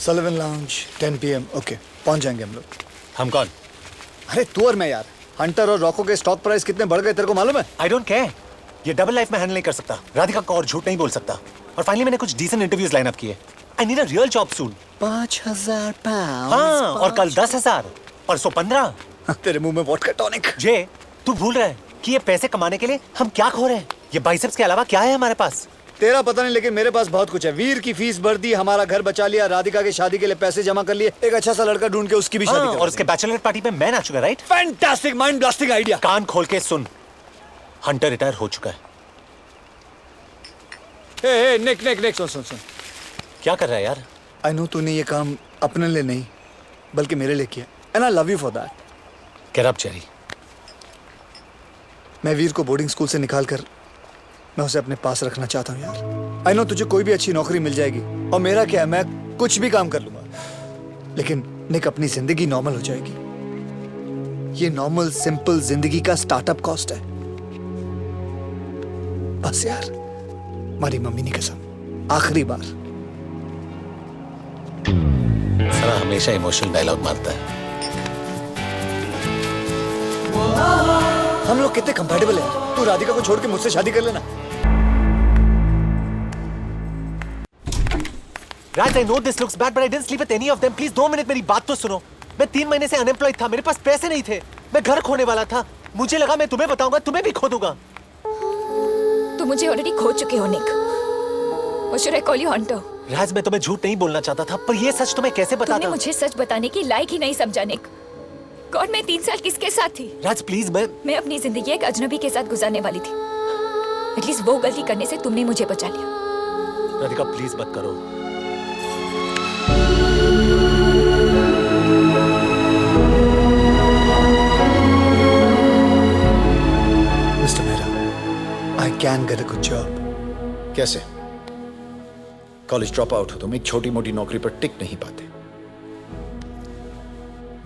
Sullivan lounge 10 PM। Okay, पहुंच जाएंगे हम लोग। हम कौन? अरे तू और मैं यार। हंटर और रॉको के स्टॉक प्राइस कितने बढ़ गए तेरे को मालूम है? I don't care. ये डबल लाइफ में हैंडल नहीं कर सकता। राधिका को और झूठ नहीं बोल सकता। और फाइनली मैंने कुछ डिसेंट इंटरव्यूज लाइन अप किए। I need a real job soon. 5,000 pound. हाँ, और कल 10,000, परसों 15। तेरे मुंह में वोडका टॉनिक। जे, तू भूल रहा है कि ये पैसे कमाने के लिए हम क्या खो रहे हैं? ये बाइसेप्स के अलावा क्या है हमारे पास? तेरा पता नहीं, लेकिन मेरे पास बहुत कुछ है। वीर की फीस भर दी, हमारा घर बचा लिया, राधिका की शादी के लिए पैसे जमा कर लिए, एक अच्छा सा लड़का ढूंढ के उसकी भी शादी हाँ, और उसके बैचलर पार्टी पे मैं नाचूंगा, right? Fantastic, mind blasting idea. कान खोल के सुन, हंटर रिटायर हो चुका है। हे निक सुन सुन सुन। क्या कर रहा है यार? आई नो तूने ये काम अपने लिए नहीं बल्कि मेरे लिए किया, and I love you for that. Get up Jerry. मैं वीर को बोर्डिंग स्कूल से निकाल कर मैं उसे अपने पास रखना चाहता हूँ यार। आई नो तुझे कोई भी अच्छी नौकरी मिल जाएगी, और मेरा क्या है, मैं कुछ भी काम कर लूंगा, लेकिन निक अपनी जिंदगी नॉर्मल हो जाएगी। ये नॉर्मल सिंपल जिंदगी का स्टार्टअप कॉस्ट है। बस यार, हमारी मम्मी की कसम, आखिरी बार। सारा हमेशा इमोशनल डायलॉग मारता है। हम लोग कितने कंफर्टेबल हैं। तू राधिका को छोड़ के मुझसे शादी कर लेना। Raj, I know this looks bad but I didn't sleep with any of them. Please 2 minute मेरी बात तो सुनो। मैं 3 महीने से अनएम्प्लॉयड था, मेरे पास पैसे नहीं थे, मैं घर खोने वाला था। मुझे लगा मैं तुम्हें बताऊंगा, तुम्हें भी खो दूंगा। तुम मुझे ऑलरेडी खो चुके हो निक। Or should I call you hunter? राज, मैं तुम्हें झूठ नहीं बोलना चाहता था, पर ये सच तुम्हें कैसे बताता? तुमने मुझे सच बताने की लायक ही नहीं समझा निक। गॉड, मैं 3 साल किसके साथ थी? राज प्लीज, मैं अपनी जिंदगी एक अजनबी के साथ गुजारने वाली थी। एटलीस्ट वो गलती करने से तुमने मुझे बचा लिया। राधिका प्लीज मत करो। Mister Mehra, I can get a good job. कैसे? कॉलेज ड्रॉप आउट हो तुम, एक छोटी मोटी नौकरी पर टिक नहीं पाते।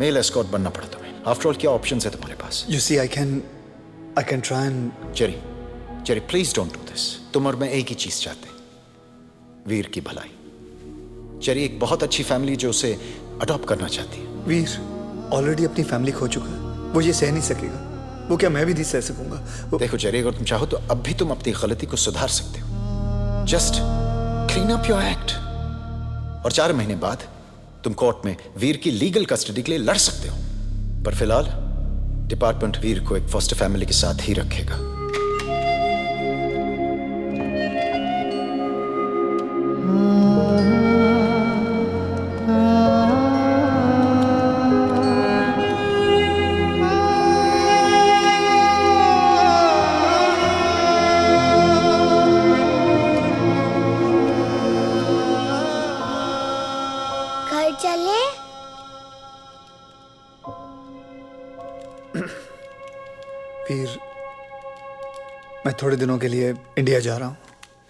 मेल एस्कॉर्ट बनना पड़ा तुम्हें। आफ्टर ऑल क्या ऑप्शंस है तुम्हारे पास? You see, I can try and... Jerry please don't do this. तुम और मैं एक ही चीज चाहते हैं, वीर की भलाई। जेरी, एक बहुत अच्छी फैमिली जो उसे अडॉप्ट करना चाहती है। वीर ऑलरेडी अपनी फैमिली खो चुका है, वो ये सह नहीं सकेगा। वो क्या मैं भी नहीं सह सकूंगा? देखो जेरी, अगर तुम चाहो तो अब भी तुम अपनी गलती को सुधार सकते हो। Just clean up your act, और 4 महीने बाद तुम कोर्ट में वीर की लीगल कस्टडी के लिए लड़ सकते हो। पर फिलहाल डिपार्टमेंट वीर को एक फॉस्टर फैमिली के साथ ही रखेगा। घर चले? वीर, मैं थोड़े दिनों के लिए इंडिया जा रहा हूँ।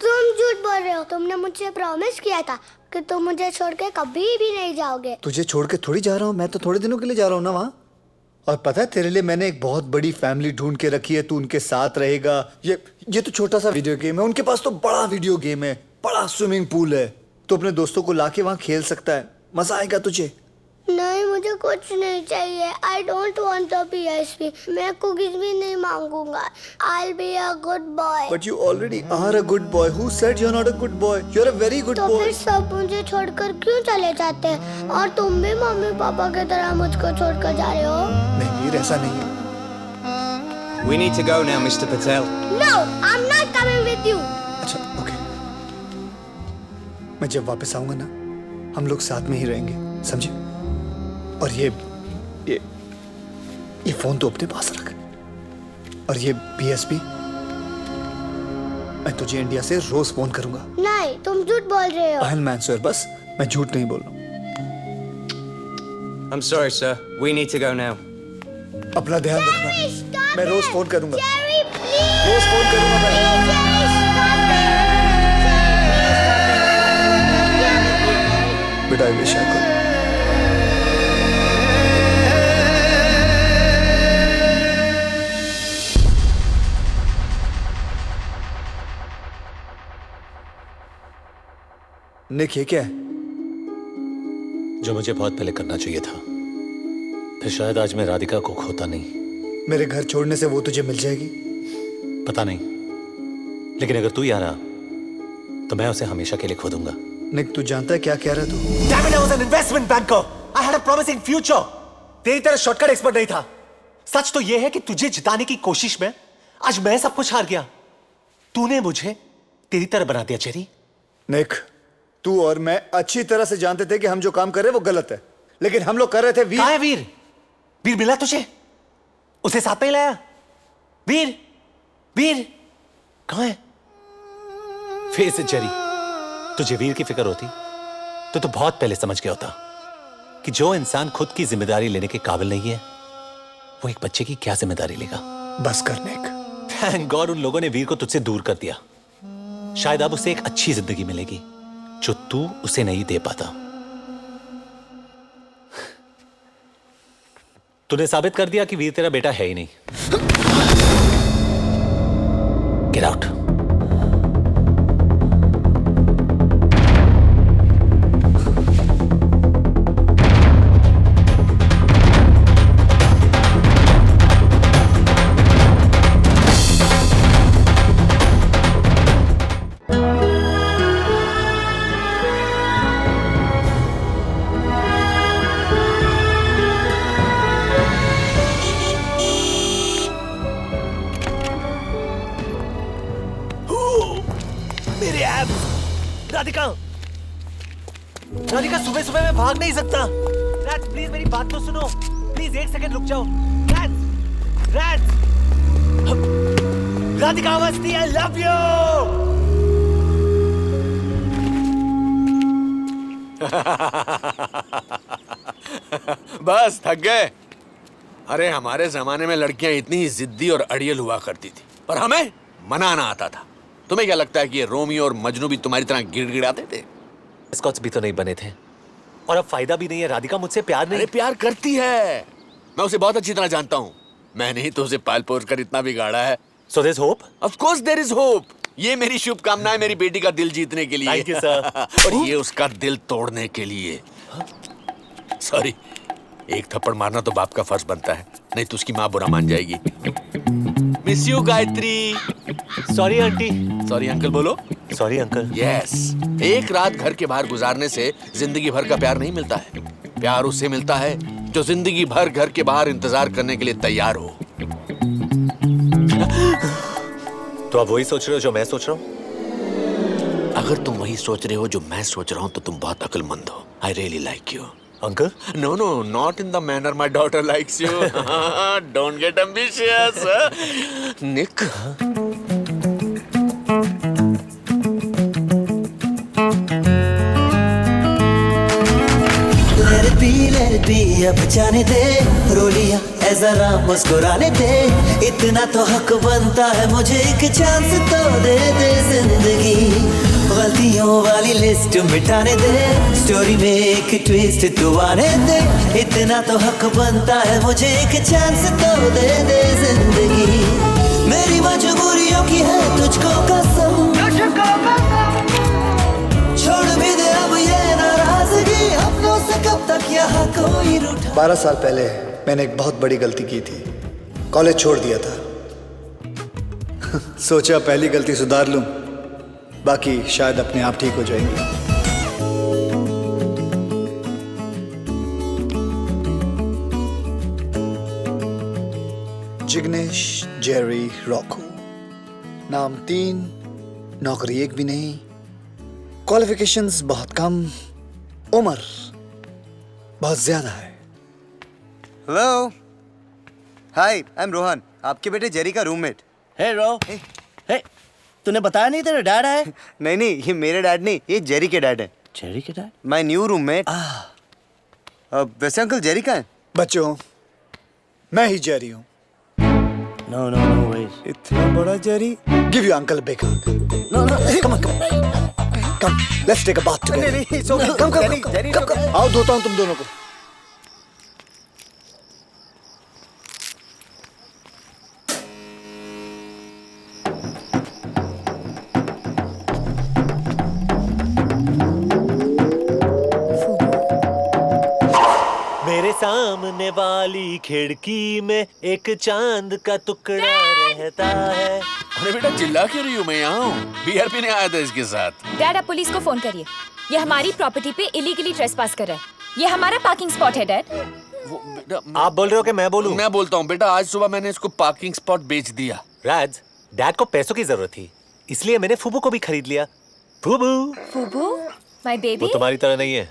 तुम झूठ बोल रहे हो। तुमने मुझसे प्रॉमिस किया था कि तुम मुझे छोड़ के कभी भी नहीं जाओगे। तुझे छोड़ के थोड़ी जा रहा हूँ, मैं तो थोड़े दिनों के लिए जा रहा हूँ ना वहाँ। और पता है, तेरे लिए मैंने एक बहुत बड़ी फैमिली ढूंढ के रखी है। तू उनके साथ रहेगा। ये तो छोटा सा वीडियो गेम है, उनके पास तो बड़ा वीडियो गेम है, बड़ा स्विमिंग पूल है। तो अपने दोस्तों को लाके वहाँ खेल सकता है, मजा आएगा तुझे। नहीं, मुझे कुछ नहीं चाहिए। I don't want the PSP। मैं कुकीज भी नहीं मांगूंगा। I'll be a good boy। But you already are a good boy. Who said you're not a good boy? You're a very good तो boy. फिर सब मुझे छोड़कर क्यों चले जाते हैं? और तुम भी मम्मी पापा की तरह मुझको छोड़कर जा रहे हो? नहीं वीर, ऐसा नहीं है। We need to go now, Mr. Patel. No, I'm not coming with you। अच्छा, ओके। मैं जब वापस आऊंगा ना, हम लोग साथ में ही रहेंगे, समझे? और ये फोन तो अपने पास रख, और ये PSP मैं तुझे इंडिया से रोज फोन करूंगा। नहीं, तुम झूठ बोल रहे हो। I'll answer, बस मैं झूठ नहीं बोल रहा हूँ। I'm sorry, sir. We need to go now. अपना ध्यान रखना। Jerry, stop मैं रोज it। फोन करूंगा। Jerry, please। रोज फोन करूंगा मैं। Please, Jerry, stop it। बेटा, I wish I could। निक, ये क्या है? जो मुझे बहुत पहले करना चाहिए था, फिर शायद आज मैं राधिका को खोता नहीं। मेरे घर छोड़ने से वो तुझे मिल जाएगी? पता नहीं, लेकिन अगर तू यहाँ रहा तो मैं उसे हमेशा के लिए खो दूंगा। निक, तू जानता है क्या कह रहा तू? Damn it, I was an investment banker. I had a promising future. तेरी तरह शॉर्टकट एक्सपर्ट नहीं था। सच तो यह है कि तुझे जिताने की कोशिश में आज मैं सब कुछ हार गया। तूने मुझे तेरी तरह बना दिया चेरी। निक, तू और मैं अच्छी तरह से जानते थे कि हम जो काम कर रहे हैं वो गलत है, लेकिन हम लोग कर रहे थे। वीर कहाँ है वीर? वीर मिला तुझे? उसे साथ में लाया? वीर, वीर कहाँ है? फेस इट जेरी, तुझे वीर की फिक्र होती तो तू बहुत पहले समझ गया होता कि जो इंसान खुद की जिम्मेदारी लेने के काबिल नहीं है, वो एक बच्चे की क्या जिम्मेदारी लेगा। बस कर निक। थैंक गॉड उन लोगों ने वीर को तुझसे दूर कर दिया। शायद अब उसे एक अच्छी जिंदगी मिलेगी जो तू उसे नहीं दे पाता। तूने साबित कर दिया कि वीर तेरा बेटा है ही नहीं। Get out. मेरे एब्स। राधिका, राधिका सुबह सुबह मैं भाग नहीं सकता। रैट्स प्लीज मेरी बात तो सुनो। प्लीज एक सेकंड रुक जाओ। Rats, rats. Radhika Awasthi, I love you. बस थक गए। अरे हमारे जमाने में लड़कियां इतनी ही जिद्दी और अड़ियल हुआ करती थी और हमें मनाना आता था। तुम्हें क्या लगता है कि ये रोमियो और मजनू भी तुम्हारी तरह गिड़गिड़ाते थे? स्कॉट्स भी तो नहीं बने थे और अब फायदा भी नहीं है। राधिका मुझसे प्यार नहीं। अरे प्यार करती है, मैं उसे बहुत अच्छी तरह जानता हूँ। मैंने ही तो उसे पाल पोस कर इतना बिगाड़ा है। So there is hope? Of course there is hope. ये मेरी शुभकामनाएं मेरी बेटी का दिल जीतने के लिए। Thank you sir. और ये उसका दिल तोड़ने के लिए। सॉरी, एक थप्पड़ मारना तो बाप का फर्ज बनता है, नहीं तो उसकी माँ बुरा मान जाएगी। Miss you Gayatri. Sorry aunty. Sorry uncle बोलो। Sorry uncle. यस, एक रात घर के बाहर गुजारने से जिंदगी भर का प्यार नहीं मिलता है। प्यार उससे मिलता है जो जिंदगी भर घर के बाहर इंतजार करने के लिए तैयार हो। तो आप वही सोच रहे हो जो मैं सोच रहा हूँ? अगर तुम वही सोच रहे हो जो मैं सोच रहा हूँ तो तुम बहुत अक्लमंद हो। I really like you. Uncle? No, no, not in the manner my daughter likes you. Don't get ambitious. Nick. let it be, अब जाने दे रोलियां ऐ जरा मुस्कुराने दे। इतना तो हक बनता है मुझे, एक चांस तो दे दे जिंदगी। गलतियों वाली लिस्ट मिटाने दे, स्टोरी में एक ट्विस्ट तू आने दे। इतना तो हक बनता है मुझे, एक चांस तो दे दे जिंदगी। मेरी मजबूरियों की है तुझको कसम, छोड़ भी दे अब ये नाराजगी। अपनों से कब तक यहाँ कोई रूठा। 12 साल पहले मैंने एक बहुत बड़ी गलती की थी, कॉलेज छोड़ दिया था। सोचा पहली गलती सुधार लूं, बाकी शायद अपने आप ठीक हो जाएंगी। जिग्नेश जेरी रॉको, नाम 3, नौकरी एक भी नहीं, क्वालिफिकेशंस बहुत कम, उम्र बहुत ज्यादा है। Hello, hi, I am Rohan, आपके बेटे जेरी का रूममेट। हे रो, हे, तूने बताया नहीं तेरा डैड है? नहीं नहीं, ये मेरे डैड नहीं, ये जेरी के डैड है। जेरी के डैड? My new roommate. वैसे अंकल जेरी कहाँ है? बच्चों, मैं ही जेरी हूँ। नो नो नो वेज। इतना बड़ा Jerry? Give you uncle big hug. No no, come on come, let's take a bath together. नहीं नहीं, it's okay. कम, आओ धोता हूँ तुम दोनों को। सामने वाली खिड़की में एक चांद का टुकड़ा रहता है। अरे बेटा चिल्ला क्यों रही हूँ? मैं यहाँ हूँ, बियर पीने आया था इसके साथ। डैड आप पुलिस को फोन करिए। ये हमारी प्रॉपर्टी पे इलीगली ट्रेसपास कर रहा है। ये हमारा पार्किंग स्पॉट है डैड। वो बेटा आप बोल रहे हो कि मैं बोलूं? मैं बोलता हूँ बेटा, आज सुबह मैंने इसको पार्किंग स्पॉट बेच दिया। राज, डैड को पैसों की जरूरत थी, इसलिए मैंने फूबू को भी खरीद लिया। फूबू, फूबू माय बेबी। वो तुम्हारी तरह नहीं है।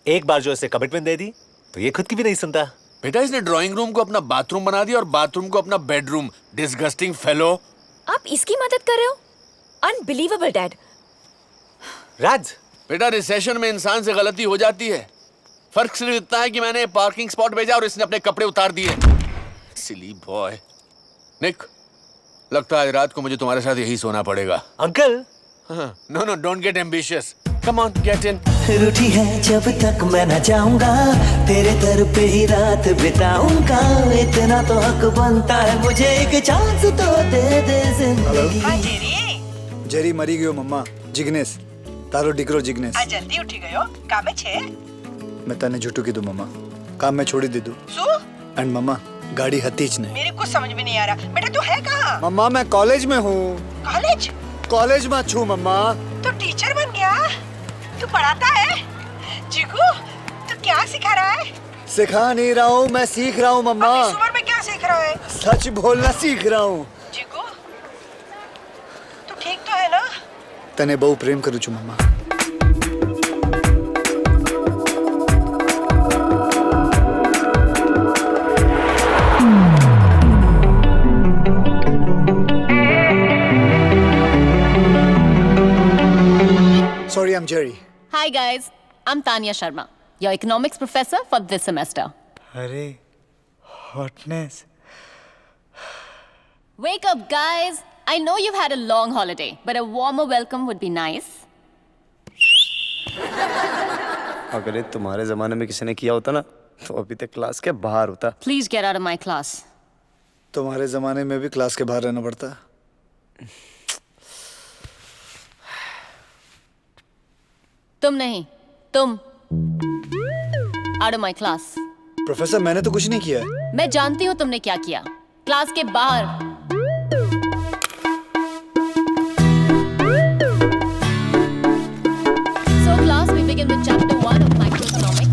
एक बार जो इसे कमिटमेंट दे दी तो ये खुद की भी नहीं सुनता। बेटा इसने ड्राइंग रूम को अपना बाथरूम बना दिया और बाथरूम को अपना बेडरूम। Disgusting fellow. आप इसकी मदद कर रहे हो? Unbelievable dad. राज, बेटा रिसेशन में इंसान से गलती हो जाती है। फर्क सिर्फ इतना है कि मैंने पार्किंग स्पॉट भेजा और इसने अपने कपड़े उतार दिए। सिली बॉय। निक, लगता है रात को मुझे तुम्हारे साथ यही सोना पड़ेगा। Uncle. No no, don't get ambitious. Come on, get in. रूठी है जब तक मैं न जाऊंगा, तेरे दर पे ही रात बिताऊंगा। इतना तो हक बनता है मुझे, एक चांस तो दे दे जिंदगी। हाँ जेरी, जेरी मरी गयो मम्मा। जिग्नेस तारो डिकरो जिग्नेस। आज जल्दी उठी गयो, कामे छे? मैं तने झूठू कीधु मम्मा, काम में छोड़ी दीधु। सु? एंड मम्मा गाड़ी हतीज नहीं। मेरे को समझ में नहीं आ रहा। बेटा तू है कहाँ? मम्मा मैं कॉलेज में हूँ। कॉलेज? कॉलेज में छू मम्मा। तू टीचर बन गया? तू पढ़ाता है? जीगू, तू क्या सिखा रहा है? सिखा नहीं रहा हूँ, मैं सीख रहा हूँ मम्मा। इस उम्र में क्या सीख रहा है? सच बोलना सीख रहा हूँ। जीगू, तू ठीक तो है ना? तने बहु प्रेम करू छू मम्मा। Sorry, I'm Jerry. Hi guys, I'm Tanya Sharma, your economics professor for this semester. अरे hotness. Wake up guys, I know you've had a long holiday, but a warmer welcome would be nice. अगर ये तुम्हारे जमाने में किसी ने किया होता ना, तो अभी तक क्लास के बाहर होता। Please get out of my class. तुम्हारे जमाने में भी क्लास के बाहर रहना पड़ता। तुम नहीं, तुम out of my class. Professor मैंने तो कुछ नहीं किया है। मैं जानती हूँ तुमने क्या किया। क्लास के बाहर